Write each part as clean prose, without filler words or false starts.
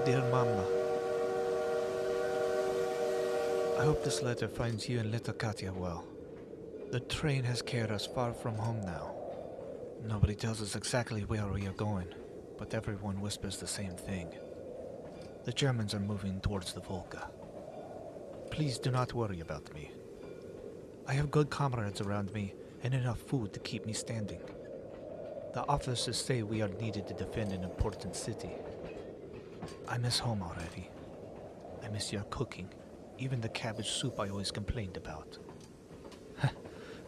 Dear Mama, I hope this letter finds you and little Katya well. The train has carried us far from home now. Nobody tells us exactly where we are going, but everyone whispers the same thing. The Germans are moving towards the Volga. Please do not worry about me. I have good comrades around me and enough food to keep me standing. The officers say we are needed to defend an important city. I miss home already. I miss your cooking, even the cabbage soup I always complained about.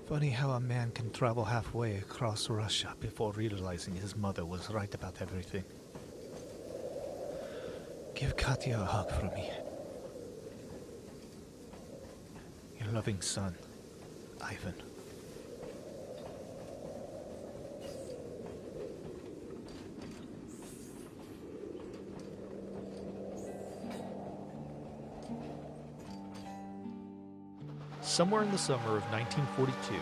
Funny how a man can travel halfway across Russia before realizing his mother was right about everything. Give Katya a hug from me. Your loving son, Ivan. Somewhere in the summer of 1942,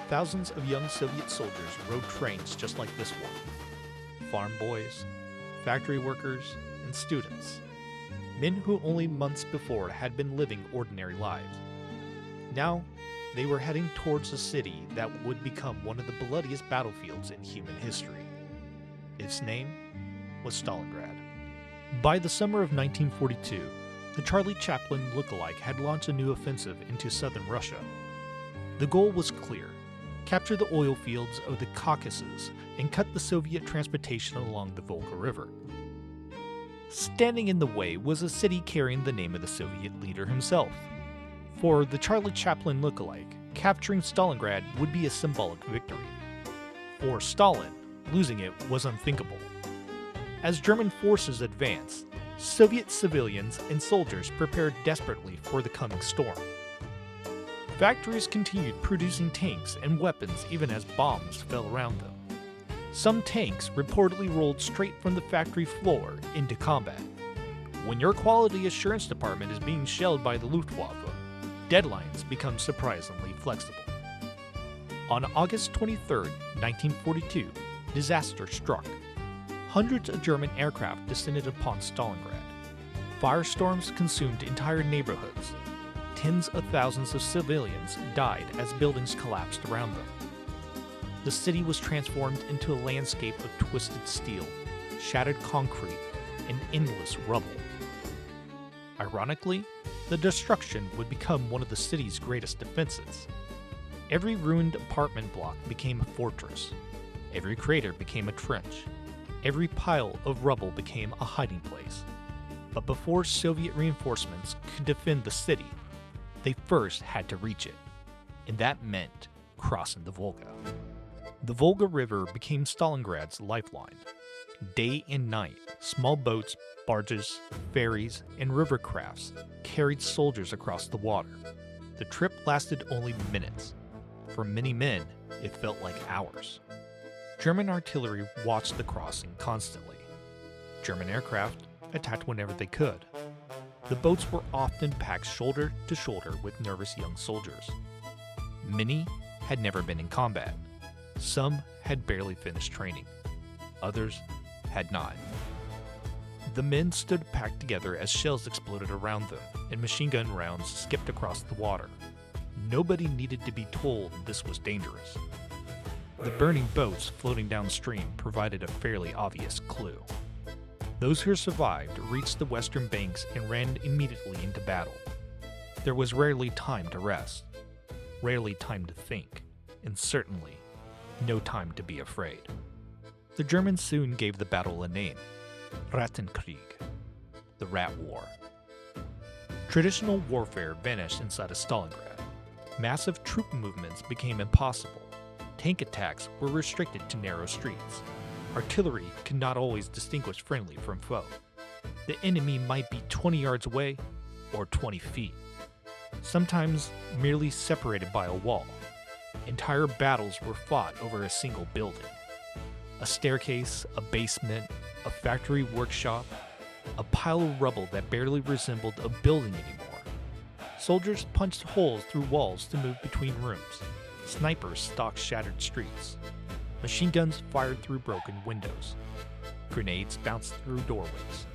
thousands of young Soviet soldiers rode trains just like this one. Farm boys, factory workers, and students. Men who only months before had been living ordinary lives. Now, they were heading towards a city that would become one of the bloodiest battlefields in human history. Its name was Stalingrad. By the summer of 1942, the Charlie Chaplin lookalike had launched a new offensive into southern Russia. The goal was clear: capture the oil fields of the Caucasus and cut the Soviet transportation along the Volga River. Standing in the way was a city carrying the name of the Soviet leader himself. For the Charlie Chaplin lookalike, capturing Stalingrad would be a symbolic victory. For Stalin, losing it was unthinkable. As German forces advanced, Soviet civilians and soldiers prepared desperately for the coming storm. Factories continued producing tanks and weapons even as bombs fell around them. Some tanks reportedly rolled straight from the factory floor into combat. When your quality assurance department is being shelled by the Luftwaffe, deadlines become surprisingly flexible. On August 23, 1942, disaster struck. Hundreds of German aircraft descended upon Stalingrad. Firestorms consumed entire neighborhoods. Tens of thousands of civilians died as buildings collapsed around them. The city was transformed into a landscape of twisted steel, shattered concrete, and endless rubble. Ironically, the destruction would become one of the city's greatest defenses. Every ruined apartment block became a fortress. Every crater became a trench. Every pile of rubble became a hiding place. But before Soviet reinforcements could defend the city, they first had to reach it, and that meant crossing the Volga. The Volga River became Stalingrad's lifeline. Day and night, small boats, barges, ferries, and river crafts carried soldiers across the water. The trip lasted only minutes. For many men, it felt like hours. German artillery watched the crossing constantly. German aircraft attacked whenever they could. The boats were often packed shoulder to shoulder with nervous young soldiers. Many had never been in combat. Some had barely finished training. Others had not. The men stood packed together as shells exploded around them and machine gun rounds skipped across the water. Nobody needed to be told this was dangerous. The burning boats floating downstream provided a fairly obvious clue. Those who survived reached the western banks and ran immediately into battle. There was rarely time to rest, rarely time to think, and certainly no time to be afraid. The Germans soon gave the battle a name: Rattenkrieg, the Rat War. Traditional warfare vanished inside of Stalingrad. Massive troop movements became impossible. Tank attacks were restricted to narrow streets. Artillery could not always distinguish friendly from foe. The enemy might be 20 yards away or 20 feet, sometimes merely separated by a wall. Entire battles were fought over a single building. A staircase, a basement, a factory workshop, a pile of rubble that barely resembled a building anymore. Soldiers punched holes through walls to move between rooms. Snipers stalked shattered streets. Machine guns fired through broken windows. Grenades bounced through doorways.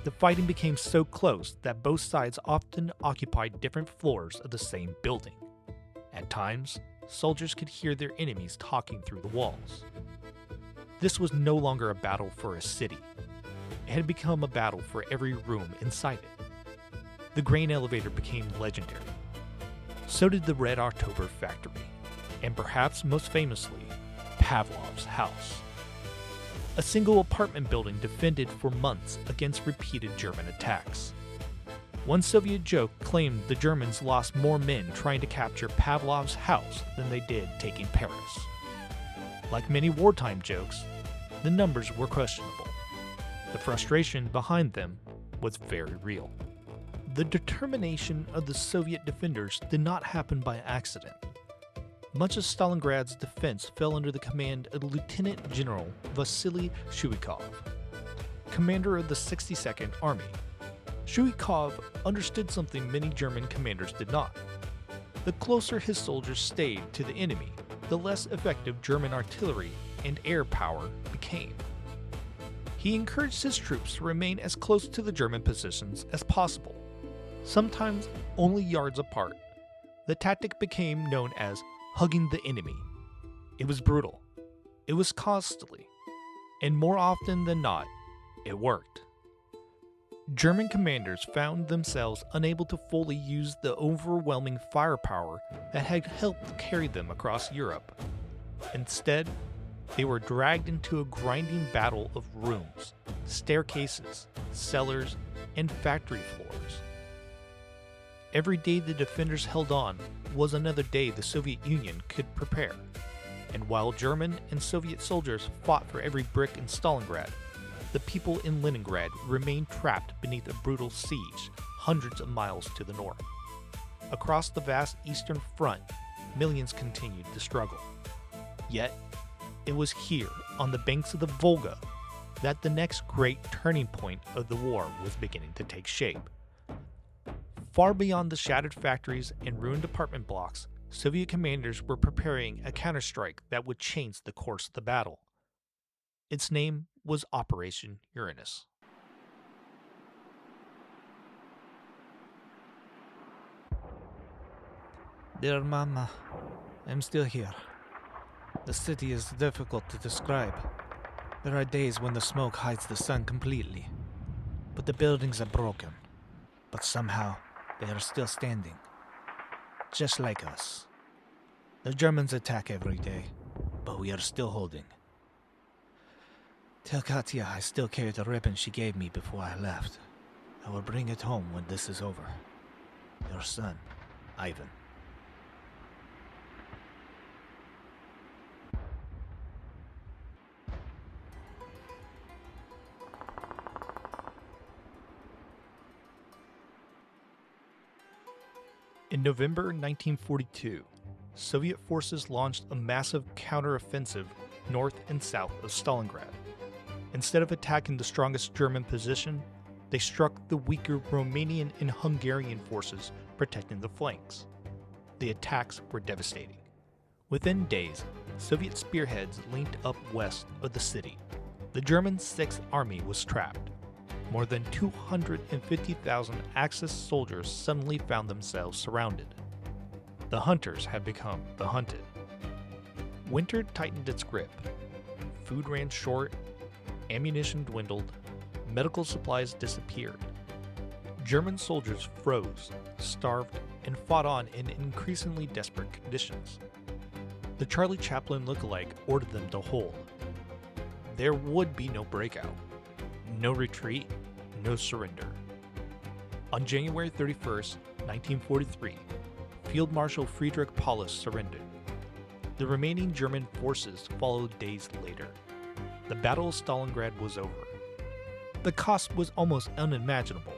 The fighting became so close that both sides often occupied different floors of the same building. At times, soldiers could hear their enemies talking through the walls. This was no longer a battle for a city. It had become a battle for every room inside it. The grain elevator became legendary. So did the Red October factory, and perhaps most famously, Pavlov's house. A single apartment building defended for months against repeated German attacks. One Soviet joke claimed the Germans lost more men trying to capture Pavlov's house than they did taking Paris. Like many wartime jokes, the numbers were questionable. The frustration behind them was very real. The determination of the Soviet defenders did not happen by accident. Much of Stalingrad's defense fell under the command of Lieutenant General Vasily Chuikov, commander of the 62nd Army. Chuikov understood something many German commanders did not. The closer his soldiers stayed to the enemy, the less effective German artillery and air power became. He encouraged his troops to remain as close to the German positions as possible, sometimes only yards apart. The tactic became known as hugging the enemy. It was brutal, it was costly, and more often than not, it worked. German commanders found themselves unable to fully use the overwhelming firepower that had helped carry them across Europe. Instead, they were dragged into a grinding battle of rooms, staircases, cellars, and factory floors. Every day the defenders held on was another day the Soviet Union could prepare, and while German and Soviet soldiers fought for every brick in Stalingrad, the people in Leningrad remained trapped beneath a brutal siege hundreds of miles to the north. Across the vast eastern front, millions continued to struggle. Yet, it was here, on the banks of the Volga, that the next great turning point of the war was beginning to take shape. Far beyond the shattered factories and ruined apartment blocks, Soviet commanders were preparing a counterstrike that would change the course of the battle. Its name was Operation Uranus. Dear Mama, I'm still here. The city is difficult to describe. There are days when the smoke hides the sun completely, but the buildings are broken. But somehow, they are still standing. Just like us. The Germans attack every day, but we are still holding. Tell Katya I still carry the ribbon she gave me before I left. I will bring it home when this is over. Your son, Ivan. In November 1942, Soviet forces launched a massive counteroffensive north and south of Stalingrad. Instead of attacking the strongest German position, they struck the weaker Romanian and Hungarian forces protecting the flanks. The attacks were devastating. Within days, Soviet spearheads linked up west of the city. The German 6th Army was trapped. More than 250,000 Axis soldiers suddenly found themselves surrounded. The hunters had become the hunted. Winter tightened its grip. Food ran short, ammunition dwindled, medical supplies disappeared. German soldiers froze, starved, and fought on in increasingly desperate conditions. The Charlie Chaplin lookalike ordered them to hold. There would be no breakout, no retreat, no surrender. On January 31st, 1943, Field Marshal Friedrich Paulus surrendered. The remaining German forces followed days later. The Battle of Stalingrad was over. The cost was almost unimaginable.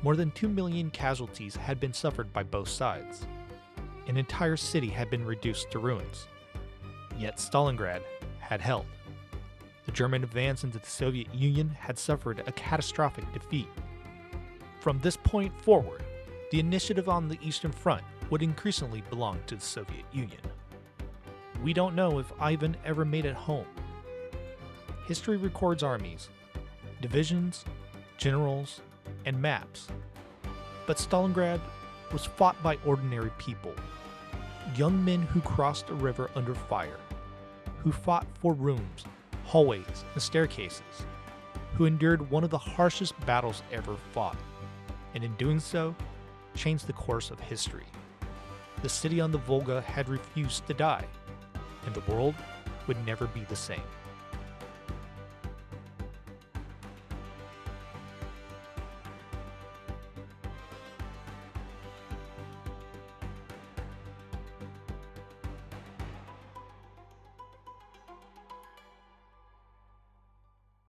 More than 2 million casualties had been suffered by both sides. An entire city had been reduced to ruins. Yet Stalingrad had held. The German advance into the Soviet Union had suffered a catastrophic defeat. From this point forward, the initiative on the Eastern Front would increasingly belong to the Soviet Union. We don't know if Ivan ever made it home. History records armies, divisions, generals, and maps. But Stalingrad was fought by ordinary people, young men who crossed a river under fire, who fought for rooms, hallways, and staircases, who endured one of the harshest battles ever fought, and in doing so, changed the course of history. The city on the Volga had refused to die, and the world would never be the same.